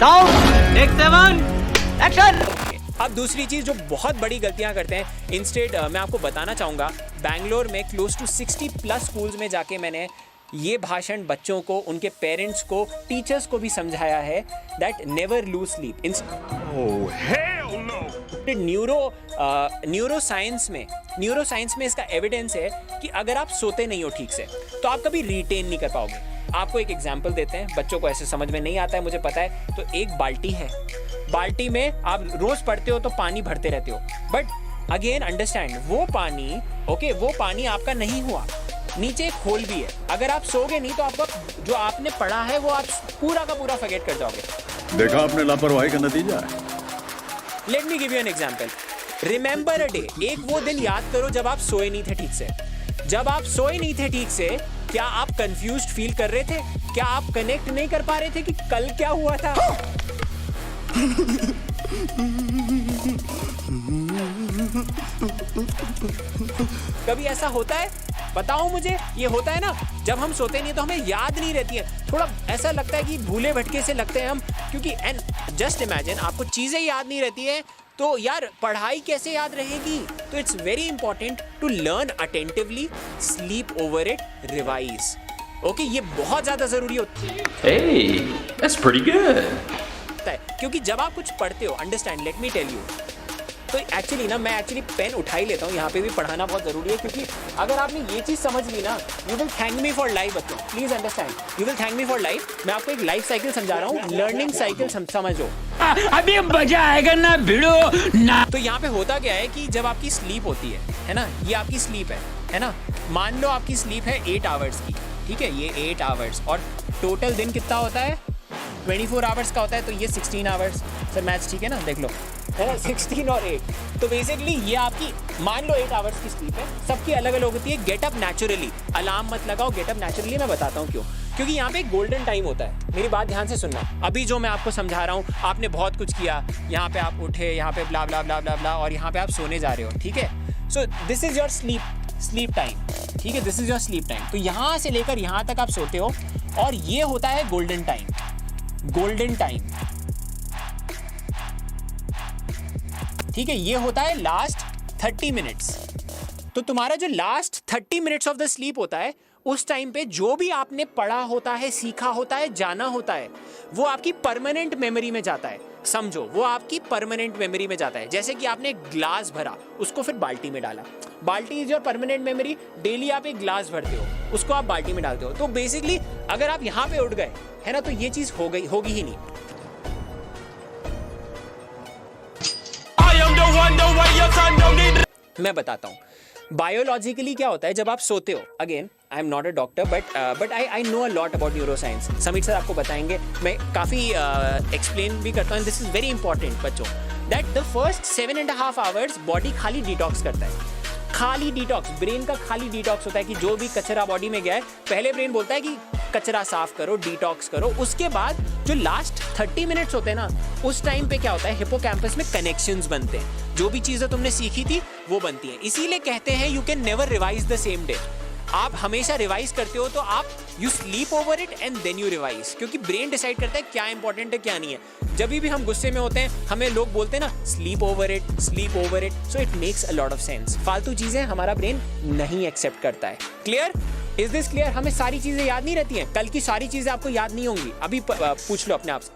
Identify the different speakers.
Speaker 1: Sound take 7 action.
Speaker 2: अब दूसरी चीज जो बहुत बड़ी गलतियां करते हैं, इंस्टेड मैं आपको बताना चाहूँगा, बैंगलोर में क्लोज टू 60+ स्कूल्स में जाके मैंने ये भाषण बच्चों को, उनके पेरेंट्स को, टीचर्स को भी समझाया है that never lose sleep. Neuro science में इसका एविडेंस है कि अगर आप सोते नहीं हो ठीक से तो आप कभी रिटेन नहीं कर पाओगे। आपको एक एग्जांपल देते हैं, बच्चों को ऐसे समझ में नहीं आता है मुझे पता है। तो एक बाल्टी है, बाल्टी में आप रोज पढ़ते हो तो पानी भरते रहते हो, बट अगेन अंडरस्टैंड वो पानी आपका नहीं हुआ, नीचे एक होल भी है। अगर आप सोगे नहीं तो आपका जो आपने पढ़ा है वो आप पूरा का पूरा फॉरगेट कर जाओगे।
Speaker 3: देखा आपने लापरवाही का नतीजा है।
Speaker 2: Let me give you an example. Remember a day, एक वो दिन याद करो जब आप सोए नहीं थे ठीक से। जब आप सोए नहीं थे ठीक से, क्या आप कंफ्यूज्ड फील कर रहे थे? क्या आप कनेक्ट नहीं कर पा रहे थे कि कल क्या हुआ था? कभी ऐसा होता है? बताओ मुझे। ये होता है ना, जब हम सोते नहीं तो हमें याद नहीं रहती है, थोड़ा ऐसा लगता है कि भूले भटके से लगते हैं हम, क्योंकि एंड जस्ट इमेजिन आपको चीजें याद नहीं रहती है तो यार पढ़ाई कैसे याद रहेगी? तो it's very important to learn attentively, sleep over it, revise. Okay, ये बहुत ज्यादा जरूरी होता है।
Speaker 1: Hey, that's pretty good.
Speaker 2: क्योंकि जब आप कुछ पढ़ते हो, understand, let me tell you, तो एक्चुअली ना मैं पेन उठा ही लेता हूँ, यहाँ पे भी पढ़ाना बहुत ज़रूरी है, क्योंकि अगर आपने ये चीज़ समझ ली ना, you will thank me for life बच्चों, please understand, you will thank me for life. मैं आपको एक लाइफ साइकिल समझा रहा हूँ, लर्निंग साइकिल समझो।
Speaker 1: अभी मजा आएगा ना भिड़ो ना।
Speaker 2: तो यहाँ पे होता क्या है कि जब आपकी स्लीप होती है ना, ये आपकी स्लीप है ना, मान लो आपकी स्लीप है 8 आवर्स की, ठीक है, ये 8 आवर्स, और टोटल दिन कितना होता है? 24 आवर्स का होता है, तो ये 16 आवर्स। सर मैथ्स ठीक है ना, देख लो, है ना, 16 और 8, तो बेसिकली ये आपकी मान लो 8 आवर्स की स्लीप है। सबकी अलग अलग होती है। गेट अप नेचुरली, अलार्म मत लगाओ, गेट अप नेचुरली। मैं बताता हूँ क्यों, क्योंकि यहाँ पे एक गोल्डन टाइम होता है। मेरी बात ध्यान से सुनना, अभी जो मैं आपको समझा रहा हूँ, आपने बहुत कुछ किया, यहाँ पे आप उठे, यहाँ पे ब्ला ब्ला ब्ला ब्ला ब्ला, और यहाँ पे आप सोने जा रहे हो, ठीक है। So this is your sleep time, ठीक है, this is your sleep time. तो यहाँ से लेकर यहाँ तक आप सोते हो, और ये होता है गोल्डन टाइम। गोल्डन टाइम, ठीक है, ये होता है लास्ट 30 मिनट्स। तो तुम्हारा जो last 30 minutes of the sleep होता है, उस टाइम पे जो भी आपने पढ़ा होता है, सीखा होता है, जाना होता है, वो आपकी परमानेंट मेमोरी में जाता है। समझो, वो आपकी परमानेंट मेमोरी में जाता है। जैसे कि आपने एक ग्लास भरा, उसको फिर बाल्टी में डाला, बाल्टी is your permanent memory. Daily आप एक ग्लास भरते हो, उसको आप बाल्टी में डालते हो। तो बेसिकली अगर आप यहाँ पे उठ गए, है ना, तो ये चीज होगी ही नहीं। मैं बताता हूँ बायोलॉजिकली क्या होता है जब आप सोते हो। Again I am not a doctor, but I know a lot about neuro science. Sameer sir आपको बताएंगे, मैं काफ़ी एक्सप्लेन भी करता हूँ। दिस इज वेरी इंपॉर्टेंट बच्चों, that the first 7.5 hours body खाली डिटॉक्स करता है। खाली डिटॉक्स, ब्रेन का खाली डिटॉक्स होता है कि जो भी कचरा बॉडी में गया है, पहले ब्रेन बोलता है कि कचरा साफ करो, डिटॉक्स करो। उसके बाद जो लास्ट 30 मिनट्स होते हैं ना, उस टाइम पे क्या होता है, हिपोकैम्पस में कनेक्शंस बनते हैं। जो भी चीज़ें तुमने सीखी थी वो बनती हैं। इसीलिए कहते हैं you can never revise the same day. आप हमेशा रिवाइज करते हो तो आप you sleep over it and then you revise, क्योंकि ब्रेन डिसाइड करता है क्या इंपॉर्टेंट है क्या नहीं है। जब भी हम गुस्से में होते हैं, हमें लोग बोलते हैं ना sleep over it, sleep over it, so it makes a lot of sense. फालतू चीजें हमारा ब्रेन नहीं एक्सेप्ट करता है। क्लियर? Is this clear? हमें सारी चीजें याद नहीं रहती हैं, कल की सारी चीजें आपको याद नहीं होंगी। अभी पूछ लो अपने आप से,